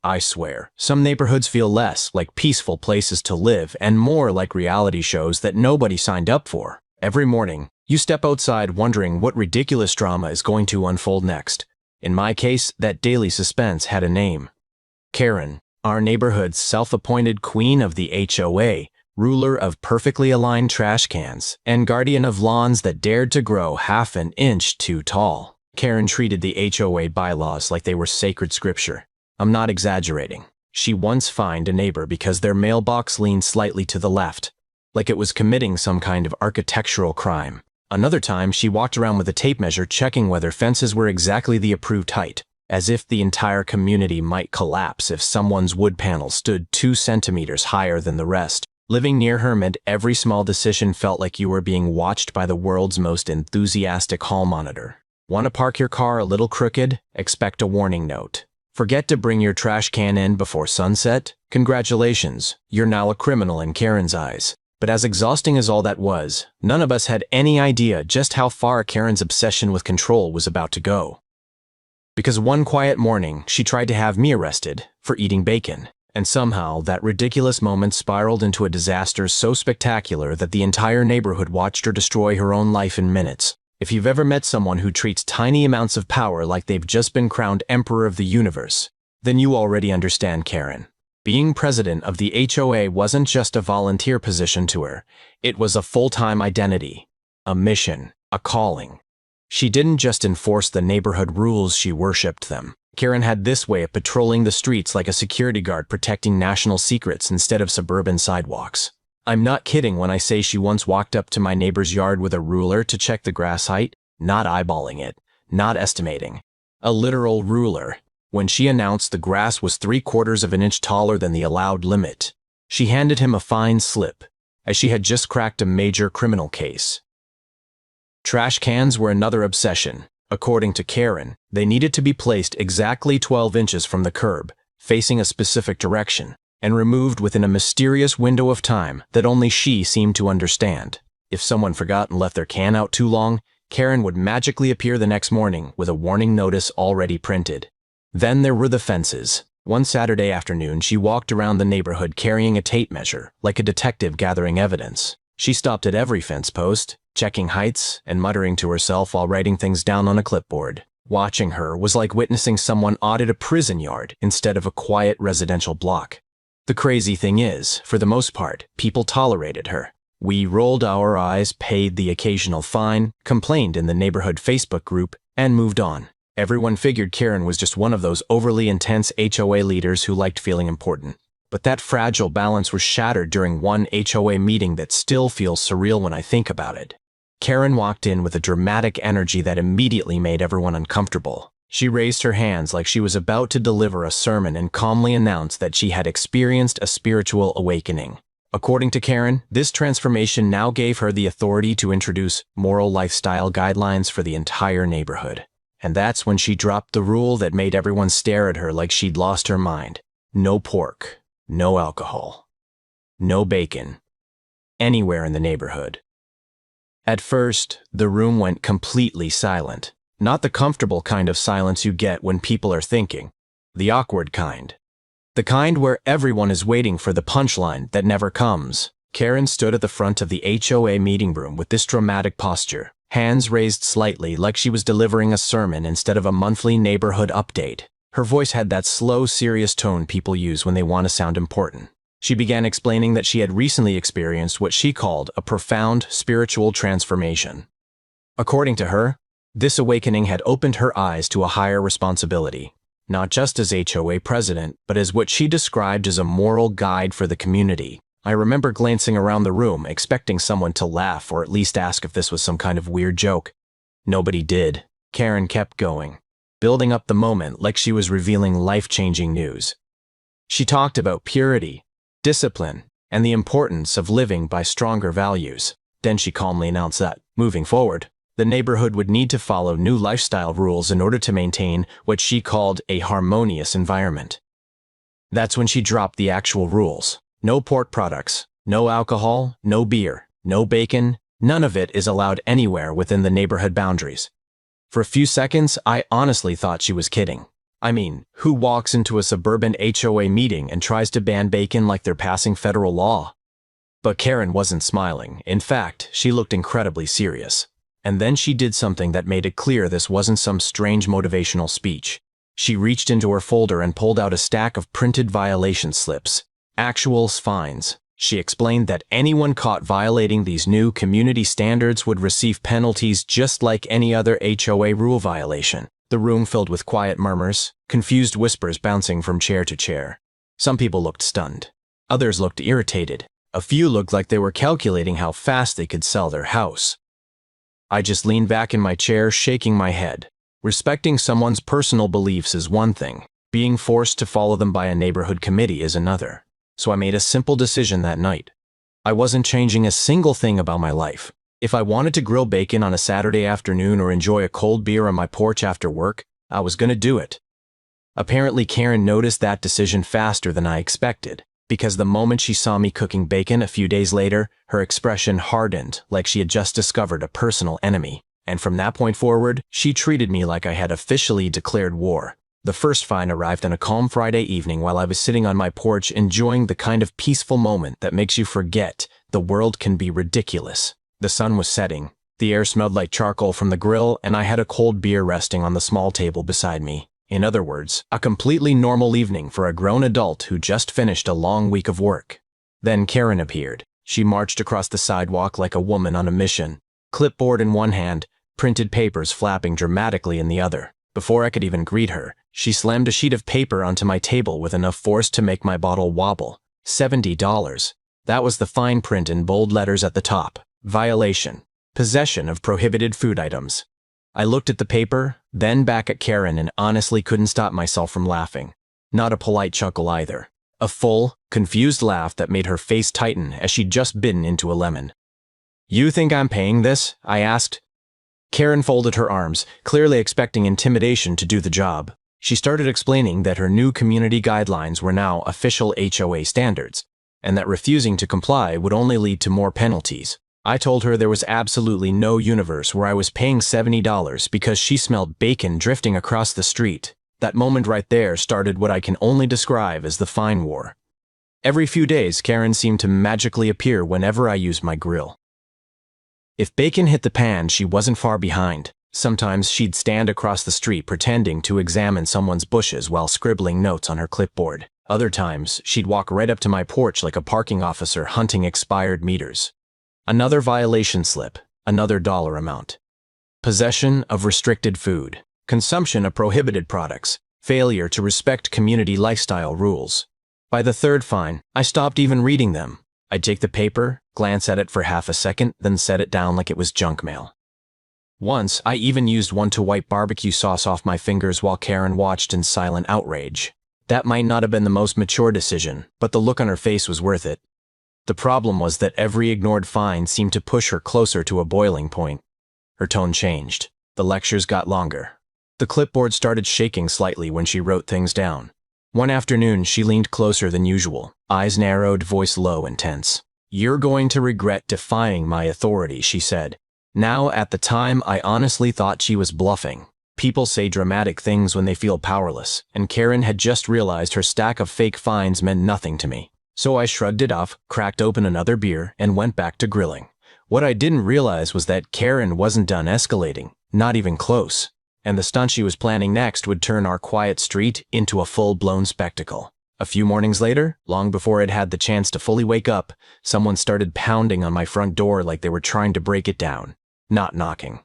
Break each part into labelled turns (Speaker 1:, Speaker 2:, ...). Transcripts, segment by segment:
Speaker 1: I swear, some neighborhoods feel less like peaceful places to live and more like reality shows that nobody signed up for. Every morning, you step outside wondering what ridiculous drama is going to unfold next. In my case, that daily suspense had a name. Karen, our neighborhood's self-appointed queen of the HOA, ruler of perfectly aligned trash cans, and guardian of lawns that dared to grow half an inch too tall. Karen treated the HOA bylaws like they were sacred scripture. I'm not exaggerating. She once fined a neighbor because their mailbox leaned slightly to the left, like it was committing some kind of architectural crime. Another time, she walked around with a tape measure checking whether fences were exactly the approved height, as if the entire community might collapse if someone's wood panel stood 2 centimeters higher than the rest. Living near her meant every small decision felt like you were being watched by the world's most enthusiastic hall monitor. Want to park your car a little crooked? Expect a warning note. Forget to bring your trash can in before sunset? Congratulations, you're now a criminal in Karen's eyes. But as exhausting as all that was, none of us had any idea just how far Karen's obsession with control was about to go. Because one quiet morning, she tried to have me arrested for eating bacon. And somehow, that ridiculous moment spiraled into a disaster so spectacular that the entire neighborhood watched her destroy her own life in minutes. If you've ever met someone who treats tiny amounts of power like they've just been crowned emperor of the universe, then you already understand Karen. Being president of the HOA wasn't just a volunteer position to her. It was a full-time identity, a mission, a calling. She didn't just enforce the neighborhood rules, she worshipped them. Karen had this way of patrolling the streets like a security guard protecting national secrets instead of suburban sidewalks. I'm not kidding when I say she once walked up to my neighbor's yard with a ruler to check the grass height, not eyeballing it, not estimating. A literal ruler. When she announced the grass was 3/4 of an inch taller than the allowed limit, she handed him a fine slip, as she had just cracked a major criminal case. Trash cans were another obsession. According to Karen, they needed to be placed exactly 12 inches from the curb, facing a specific direction, and removed within a mysterious window of time that only she seemed to understand. If someone forgot and left their can out too long, Karen would magically appear the next morning with a warning notice already printed. Then there were the fences. One Saturday afternoon, she walked around the neighborhood carrying a tape measure, like a detective gathering evidence. She stopped at every fence post, checking heights and muttering to herself while writing things down on a clipboard. Watching her was like witnessing someone audit a prison yard instead of a quiet residential block. The crazy thing is, for the most part, people tolerated her. We rolled our eyes, paid the occasional fine, complained in the neighborhood Facebook group, and moved on. Everyone figured Karen was just one of those overly intense HOA leaders who liked feeling important. But that fragile balance was shattered during one HOA meeting that still feels surreal when I think about it. Karen walked in with a dramatic energy that immediately made everyone uncomfortable. She raised her hands like she was about to deliver a sermon and calmly announced that she had experienced a spiritual awakening. According to Karen, this transformation now gave her the authority to introduce moral lifestyle guidelines for the entire neighborhood. And that's when she dropped the rule that made everyone stare at her like she'd lost her mind. No pork, no alcohol, no bacon, anywhere in the neighborhood. At first, the room went completely silent. Not the comfortable kind of silence you get when people are thinking. The awkward kind. The kind where everyone is waiting for the punchline that never comes. Karen stood at the front of the HOA meeting room with this dramatic posture, hands raised slightly like she was delivering a sermon instead of a monthly neighborhood update. Her voice had that slow, serious tone people use when they want to sound important. She began explaining that she had recently experienced what she called a profound spiritual transformation. According to her, this awakening had opened her eyes to a higher responsibility, not just as HOA president, but as what she described as a moral guide for the community. I remember glancing around the room, expecting someone to laugh or at least ask if this was some kind of weird joke. Nobody did. Karen kept going, building up the moment like she was revealing life-changing news. She talked about purity, discipline, and the importance of living by stronger values. Then she calmly announced that, moving forward, the neighborhood would need to follow new lifestyle rules in order to maintain what she called a harmonious environment. That's when she dropped the actual rules. No pork products, no alcohol, no beer, no bacon, none of it is allowed anywhere within the neighborhood boundaries. For a few seconds, I honestly thought she was kidding. I mean, who walks into a suburban HOA meeting and tries to ban bacon like they're passing federal law? But Karen wasn't smiling. In fact, she looked incredibly serious. And then she did something that made it clear this wasn't some strange motivational speech. She reached into her folder and pulled out a stack of printed violation slips. Actual fines. She explained that anyone caught violating these new community standards would receive penalties just like any other HOA rule violation. The room filled with quiet murmurs, confused whispers bouncing from chair to chair. Some people looked stunned. Others looked irritated. A few looked like they were calculating how fast they could sell their house. I just leaned back in my chair, shaking my head. Respecting someone's personal beliefs is one thing. Being forced to follow them by a neighborhood committee is another. So I made a simple decision that night. I wasn't changing a single thing about my life. If I wanted to grill bacon on a Saturday afternoon or enjoy a cold beer on my porch after work, I was going to do it. Apparently, Karen noticed that decision faster than I expected, because the moment she saw me cooking bacon a few days later, her expression hardened like she had just discovered a personal enemy. And from that point forward, she treated me like I had officially declared war. The first fine arrived on a calm Friday evening while I was sitting on my porch enjoying the kind of peaceful moment that makes you forget the world can be ridiculous. The sun was setting, the air smelled like charcoal from the grill, and I had a cold beer resting on the small table beside me. In other words, a completely normal evening for a grown adult who just finished a long week of work. Then Karen appeared. She marched across the sidewalk like a woman on a mission, clipboard in one hand, printed papers flapping dramatically in the other. Before I could even greet her, she slammed a sheet of paper onto my table with enough force to make my bottle wobble. $70. That was the fine print in bold letters at the top. Violation. Possession of prohibited food items. I looked at the paper, then back at Karen, and honestly couldn't stop myself from laughing. Not a polite chuckle either. A full, confused laugh that made her face tighten as she'd just bitten into a lemon. "You think I'm paying this?" I asked. Karen folded her arms, clearly expecting intimidation to do the job. She started explaining that her new community guidelines were now official HOA standards, and that refusing to comply would only lead to more penalties. I told her there was absolutely no universe where I was paying $70 because she smelled bacon drifting across the street. That moment right there started what I can only describe as the fine war. Every few days, Karen seemed to magically appear whenever I used my grill. If bacon hit the pan, she wasn't far behind. Sometimes she'd stand across the street pretending to examine someone's bushes while scribbling notes on her clipboard. Other times, she'd walk right up to my porch like a parking officer hunting expired meters. Another violation slip, another dollar amount. Possession of restricted food, consumption of prohibited products, failure to respect community lifestyle rules. By the third fine, I stopped even reading them. I'd take the paper, glance at it for half a second, then set it down like it was junk mail. Once, I even used one to wipe barbecue sauce off my fingers while Karen watched in silent outrage. That might not have been the most mature decision, but the look on her face was worth it. The problem was that every ignored fine seemed to push her closer to a boiling point. Her tone changed. The lectures got longer. The clipboard started shaking slightly when she wrote things down. One afternoon, she leaned closer than usual, eyes narrowed, voice low and tense. "You're going to regret defying my authority," she said. Now, at the time, I honestly thought she was bluffing. People say dramatic things when they feel powerless, and Karen had just realized her stack of fake fines meant nothing to me. So I shrugged it off, cracked open another beer, and went back to grilling. What I didn't realize was that Karen wasn't done escalating, not even close. And the stunt she was planning next would turn our quiet street into a full-blown spectacle. A few mornings later, long before I'd had the chance to fully wake up, someone started pounding on my front door like they were trying to break it down. Not knocking.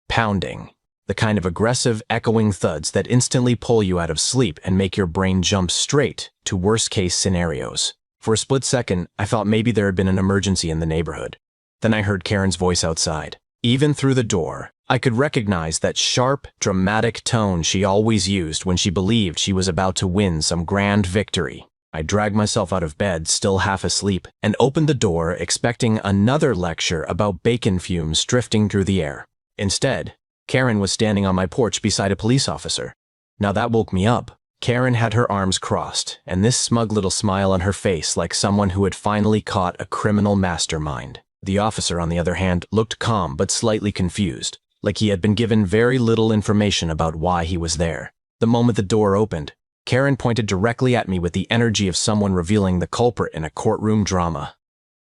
Speaker 1: Pounding. The kind of aggressive, echoing thuds that instantly pull you out of sleep and make your brain jump straight to worst-case scenarios. For a split second, I thought maybe there had been an emergency in the neighborhood. Then I heard Karen's voice outside. Even through the door, I could recognize that sharp, dramatic tone she always used when she believed she was about to win some grand victory. I dragged myself out of bed, still half asleep, and opened the door expecting another lecture about bacon fumes drifting through the air. Instead, Karen was standing on my porch beside a police officer. Now that woke me up. Karen had her arms crossed, and this smug little smile on her face like someone who had finally caught a criminal mastermind. The officer, on the other hand, looked calm but slightly confused, like he had been given very little information about why he was there. The moment the door opened, Karen pointed directly at me with the energy of someone revealing the culprit in a courtroom drama.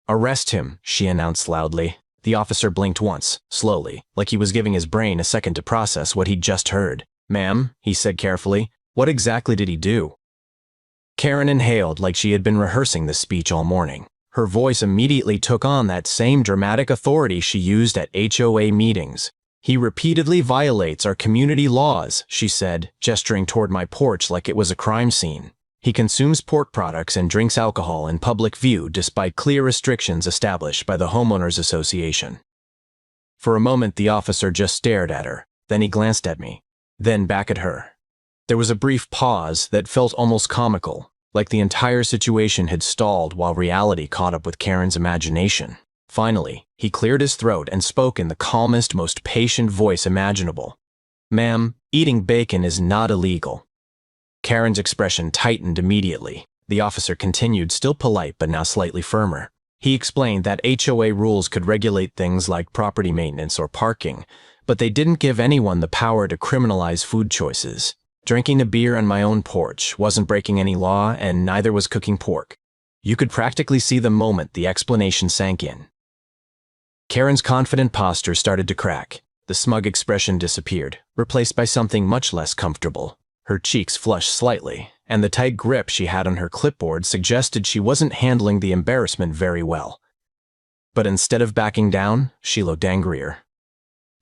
Speaker 1: "Arrest him," she announced loudly. The officer blinked once, slowly, like he was giving his brain a second to process what he'd just heard. "Ma'am," he said carefully, "what exactly did he do?" Karen inhaled like she had been rehearsing this speech all morning. Her voice immediately took on that same dramatic authority she used at HOA meetings. "He repeatedly violates our community laws," she said, gesturing toward my porch like it was a crime scene. "He consumes pork products and drinks alcohol in public view despite clear restrictions established by the Homeowners Association." For a moment, the officer just stared at her. Then he glanced at me. Then back at her. There was a brief pause that felt almost comical, like the entire situation had stalled while reality caught up with Karen's imagination. Finally, he cleared his throat and spoke in the calmest, most patient voice imaginable. "Ma'am, eating bacon is not illegal." Karen's expression tightened immediately. The officer continued, still polite but now slightly firmer. He explained that HOA rules could regulate things like property maintenance or parking, but they didn't give anyone the power to criminalize food choices. Drinking a beer on my own porch wasn't breaking any law, and neither was cooking pork. You could practically see the moment the explanation sank in. Karen's confident posture started to crack. The smug expression disappeared, replaced by something much less comfortable. Her cheeks flushed slightly, and the tight grip she had on her clipboard suggested she wasn't handling the embarrassment very well. But instead of backing down, she looked angrier.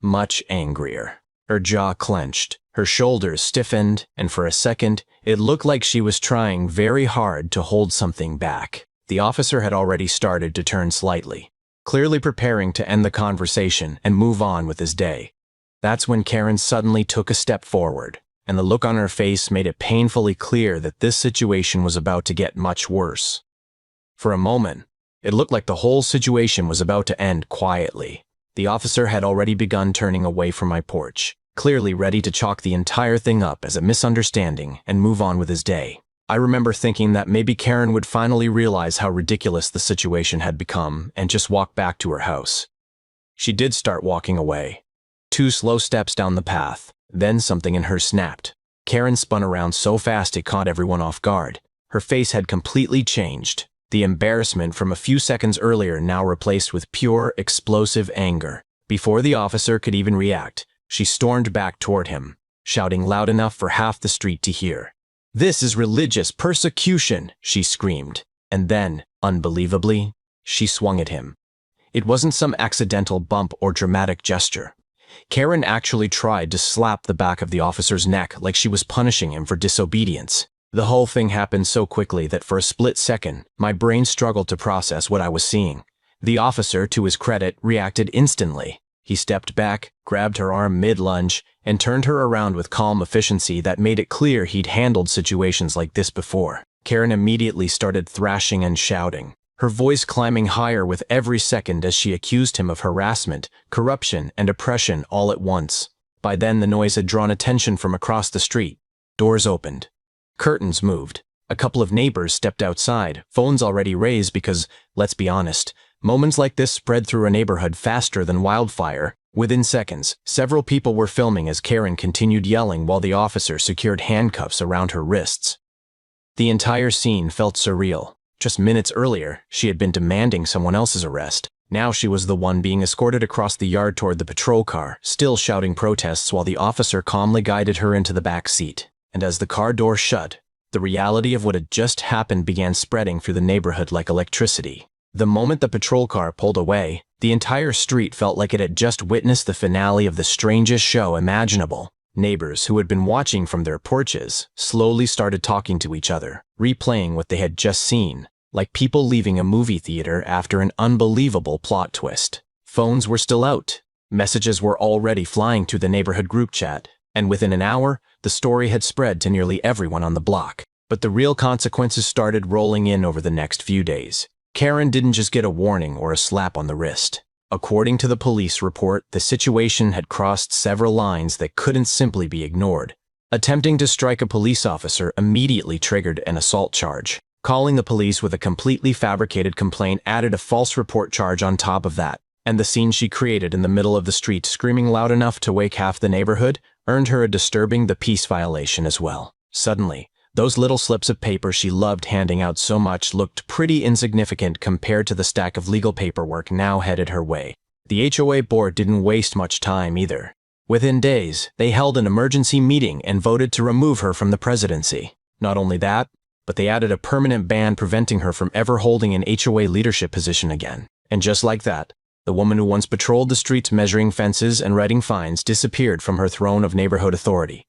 Speaker 1: Much angrier. Her jaw clenched, her shoulders stiffened, and for a second, it looked like she was trying very hard to hold something back. The officer had already started to turn slightly, clearly preparing to end the conversation and move on with his day. That's when Karen suddenly took a step forward, and the look on her face made it painfully clear that this situation was about to get much worse. For a moment, it looked like the whole situation was about to end quietly. The officer had already begun turning away from my porch, clearly ready to chalk the entire thing up as a misunderstanding and move on with his day. I remember thinking that maybe Karen would finally realize how ridiculous the situation had become and just walk back to her house. She did start walking away. 2 slow steps down the path, then something in her snapped. Karen spun around so fast it caught everyone off guard. Her face had completely changed. The embarrassment from a few seconds earlier now replaced with pure, explosive anger. Before the officer could even react, she stormed back toward him, shouting loud enough for half the street to hear. "This is religious persecution," she screamed. And then, unbelievably, she swung at him. It wasn't some accidental bump or dramatic gesture. Karen actually tried to slap the back of the officer's neck like she was punishing him for disobedience. The whole thing happened so quickly that for a split second, my brain struggled to process what I was seeing. The officer, to his credit, reacted instantly. He stepped back, grabbed her arm mid-lunge, and turned her around with calm efficiency that made it clear he'd handled situations like this before. Karen immediately started thrashing and shouting, her voice climbing higher with every second as she accused him of harassment, corruption, and oppression all at once. By then, the noise had drawn attention from across the street. Doors opened. Curtains moved. A couple of neighbors stepped outside, phones already raised because, let's be honest, moments like this spread through a neighborhood faster than wildfire. Within seconds, several people were filming as Karen continued yelling while the officer secured handcuffs around her wrists. The entire scene felt surreal. Just minutes earlier, she had been demanding someone else's arrest. Now she was the one being escorted across the yard toward the patrol car, still shouting protests while the officer calmly guided her into the back seat. And as the car door shut, the reality of what had just happened began spreading through the neighborhood like electricity. The moment the patrol car pulled away, the entire street felt like it had just witnessed the finale of the strangest show imaginable. Neighbors who had been watching from their porches slowly started talking to each other, replaying what they had just seen, like people leaving a movie theater after an unbelievable plot twist. Phones were still out. Messages were already flying to the neighborhood group chat, and within an hour, the story had spread to nearly everyone on the block. But the real consequences started rolling in over the next few days. Karen didn't just get a warning or a slap on the wrist. According to the police report, the situation had crossed several lines that couldn't simply be ignored. Attempting to strike a police officer immediately triggered an assault charge. Calling the police with a completely fabricated complaint added a false report charge on top of that. And the scene she created in the middle of the street, screaming loud enough to wake half the neighborhood, earned her a disturbing the peace violation as well. Suddenly, those little slips of paper she loved handing out so much looked pretty insignificant compared to the stack of legal paperwork now headed her way. The HOA board didn't waste much time either. Within days, they held an emergency meeting and voted to remove her from the presidency. Not only that, but they added a permanent ban preventing her from ever holding an HOA leadership position again. And just like that, the woman who once patrolled the streets measuring fences and writing fines disappeared from her throne of neighborhood authority.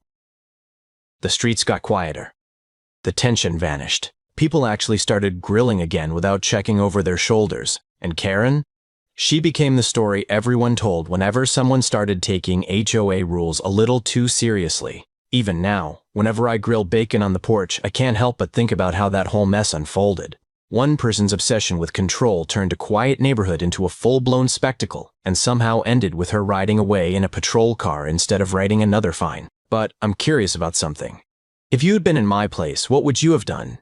Speaker 1: The streets got quieter. The tension vanished. People actually started grilling again without checking over their shoulders. And Karen? She became the story everyone told whenever someone started taking HOA rules a little too seriously. Even now, whenever I grill bacon on the porch, I can't help but think about how that whole mess unfolded. One person's obsession with control turned a quiet neighborhood into a full-blown spectacle and somehow ended with her riding away in a patrol car instead of writing another fine. But I'm curious about something. If you had been in my place, what would you have done?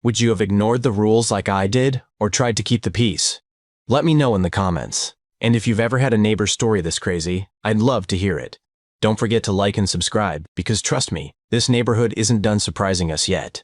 Speaker 1: Would you have ignored the rules like I did, or tried to keep the peace? Let me know in the comments. And if you've ever had a neighbor story this crazy, I'd love to hear it. Don't forget to like and subscribe, because trust me, this neighborhood isn't done surprising us yet.